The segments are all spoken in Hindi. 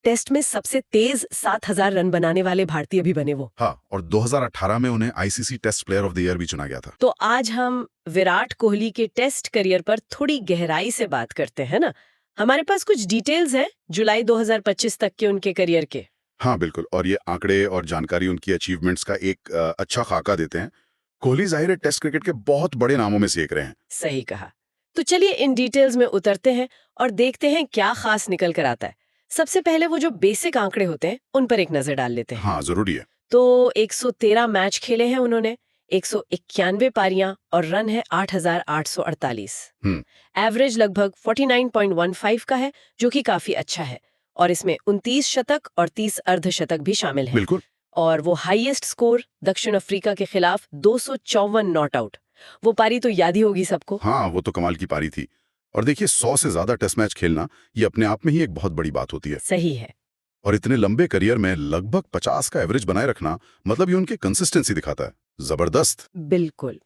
टेस्ट में सबसे तेज 7,000 रन बनाने वाले भारतीय भी बने वो। हाँ, और 2018 में उन्हें ICC test player of the year भी चुना गया था। तो आज हम विराट कोहली के टेस्ट करियर पर थोड़ी गहराई से बात करते हैं ना। हमारे पास कुछ डिटेल्स हैं जुलाई 2025 तक के उनके करियर के। हाँ बिल्कुल, और ये आंकड़े और जानकारी उनकी अचीवमेंट्स का एक अच्छा खाका देते हैं। कोहली जाहिर है टेस्ट क्रिकेट के बहुत बड़े नामों में से एक रहे हैं। सही कहा। तो चलिए इन डिटेल्स में उतरते हैं और देखते हैं क्या खास निकल कर आता है। सबसे पहले वो जो बेसिक आंकड़े होते हैं उन पर एक नजर डाल लेते हैं। हाँ जरूरी है। तो 113 मैच खेले हैं उन्होंने, 191 पारियां और रन है 8,848। एवरेज लगभग 49.15 का है, जो कि काफी अच्छा है। और इसमें 29 शतक और 30 अर्धशतक भी शामिल हैं। बिल्कुल। और वो हाईएस्ट स्कोर दक्षिण अफ्रीका के खिलाफ 254 नॉट आउट। वो पारी तो याद ही होगी सबको। हाँ, वो तो कमाल की पारी थी। और देखिए 100 से ज्यादा टेस्ट मैच खेलना ये अपने आप में ही एक बहुत बड़ी बात होती है। सही है। और इतने लंबे करियर में लगभग 50 का एवरेज बनाए रखना, मतलब ये उनकी कंसिस्टेंसी दिखाता है। जबरदस्त। बिल्कुल।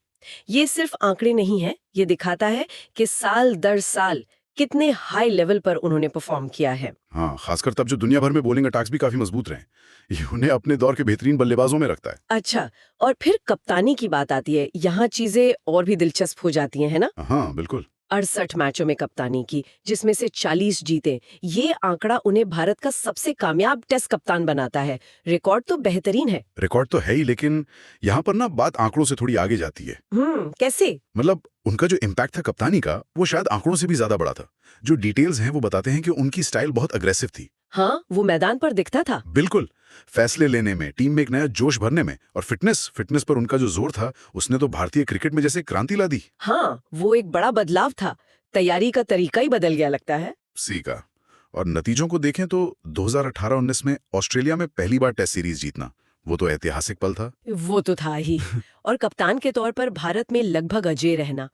ये सिर्फ आंकड़े नहीं है, ये दिखाता है कि साल दर साल कितने हाई लेवल पर उन्होंने परफॉर्म किया है। हाँ, खासकर तब जो दुनिया भर में बॉलिंग अटैक्स भी काफी मजबूत रहे। ये उन्हें अपने दौर के बेहतरीन बल्लेबाजों में रखता है। अच्छा, और फिर कप्तानी की बात आती है। यहाँ चीजें और भी दिलचस्प हो जाती हैं, है ना। हाँ बिल्कुल। 68 मैचों में कप्तानी की, जिसमें से 40 जीते। ये आंकड़ा उन्हें भारत का सबसे कामयाब टेस्ट कप्तान बनाता है। रिकॉर्ड तो बेहतरीन है। रिकॉर्ड तो है ही, लेकिन यहाँ पर ना बात आंकड़ों से थोड़ी आगे जाती है। कैसे? मतलब उनका जो इम्पैक्ट था कप्तानी का, वो शायद आंकड़ों से भी ज्यादा बड़ा था। जो डिटेल्स हैं वो बताते हैं कि उनकी स्टाइल बहुत अग्रेसिव थी। हाँ, वो मैदान पर दिखता था। बिल्कुल। फैसले लेने में, टीम में एक नया जोश भरने में, और फिटनेस पर उनका जो जोर था, उसने तो भारतीय क्रिकेट में जैसे क्रांति ला दी। हाँ, वो एक बड़ा बदलाव था। तैयारी का तरीका ही बदल गया लगता है। सीखा। और नतीजों को देखें तो 2018-19 में ऑस्ट्रेलिया में पहली बार टेस्ट सीरीज जीतना, वो तो ऐतिहासिक पल था। वो तो था ही। और कप्तान के तौर पर भारत में लगभग अजेय रहना,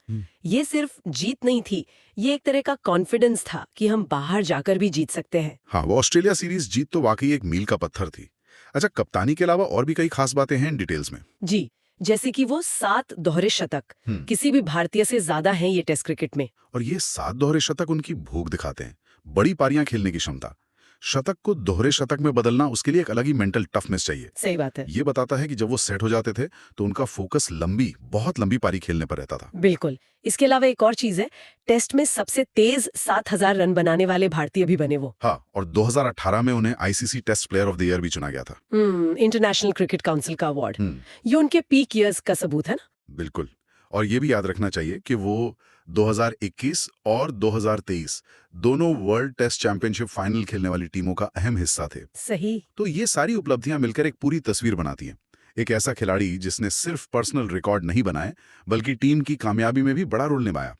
ये सिर्फ जीत नहीं थी, ये एक तरह का कॉन्फिडेंस था कि हम बाहर जाकर भी जीत सकते हैं। हाँ, वो ऑस्ट्रेलिया सीरीज जीत तो वाकई एक मील का पत्थर थी। अच्छा, कप्तानी के अलावा और भी कई खास बातें हैं इन डिटेल्स में। जी, जैसे कि वो 7 दोहरे शतक, किसी भी भारतीय से ज्यादा हैं ये टेस्ट क्रिकेट में। और ये 7 दोहरे शतक उनकी भूख दिखाते हैं, बड़ी पारियां खेलने की क्षमता। शतक को दोहरे शतक में बदलना, उसके लिए एक अलग ही मेंटल टफनेस चाहिए। सही बात है। ये बताता है कि जब वो सेट हो जाते थे तो उनका फोकस बहुत लंबी पारी खेलने पर रहता था। बिल्कुल। इसके अलावा एक और चीज है, टेस्ट में सबसे तेज 7,000 रन बनाने वाले भारतीय भी बने वो। हाँ, और 2018 में उन्हें ICC test player of the year भी चुना गया था। इंटरनेशनल क्रिकेट काउंसिल का अवार्ड। ये उनके पीक ईयर्स का सबूत है ना। बिल्कुल। और ये भी याद रखना चाहिए कि वो 2021 और 2023 दोनों वर्ल्ड टेस्ट चैंपियनशिप फाइनल खेलने वाली टीमों का अहम हिस्सा थे। सही। तो ये सारी उपलब्धियां मिलकर एक पूरी तस्वीर बनाती हैं। एक ऐसा खिलाड़ी जिसने सिर्फ पर्सनल रिकॉर्ड नहीं बनाए, बल्कि टीम की कामयाबी में भी बड़ा रोल निभाया।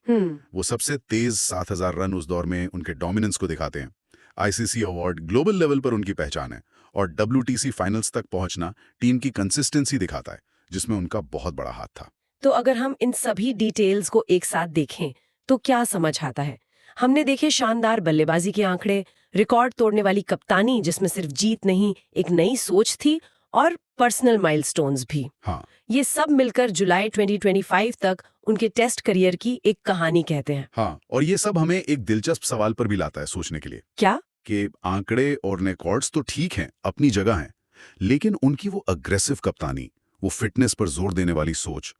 वो सबसे तेज 7,000 रन उस दौर में उनके डोमिनेंस को दिखाते हैं। आईसीसी अवार्ड, ग्लोबल लेवल पर उनकी पहचान है। और WTC फाइनल्स तक पहुंचना टीम की कंसिस्टेंसी दिखाता है, जिसमें उनका बहुत बड़ा हाथ था। तो अगर हम इन सभी डिटेल्स को एक साथ देखें तो क्या समझ आता है? हमने देखे शानदार बल्लेबाजी के आंकड़े, रिकॉर्ड तोड़ने वाली कप्तानी जिसमें सिर्फ जीत नहीं, एक नई सोच थी, और पर्सनल माइलस्टोन्स भी। हाँ, ये सब मिलकर जुलाई 2025 तक उनके टेस्ट करियर की एक कहानी कहते हैं। हाँ, और ये सब हमें एक दिलचस्प सवाल पर भी लाता है सोचने के लिए। क्या? कि आंकड़े और रिकॉर्ड्स तो ठीक हैं, अपनी जगह हैं, लेकिन उनकी वो अग्रेसिव कप्तानी, वो फिटनेस पर जोर देने वाली सोच,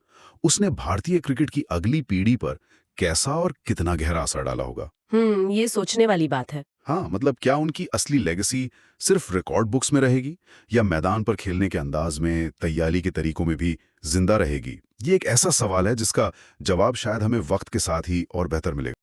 उसने भारतीय क्रिकेट की अगली पीढ़ी पर कैसा और कितना गहरा असर डाला होगा। ये सोचने वाली बात है। हाँ, मतलब क्या उनकी असली लेगेसी सिर्फ रिकॉर्ड बुक्स में रहेगी, या मैदान पर खेलने के अंदाज में, तैयारी के तरीकों में भी जिंदा रहेगी? ये एक ऐसा सवाल है जिसका जवाब शायद हमें वक्त के साथ ही और बेहतर मिलेगा।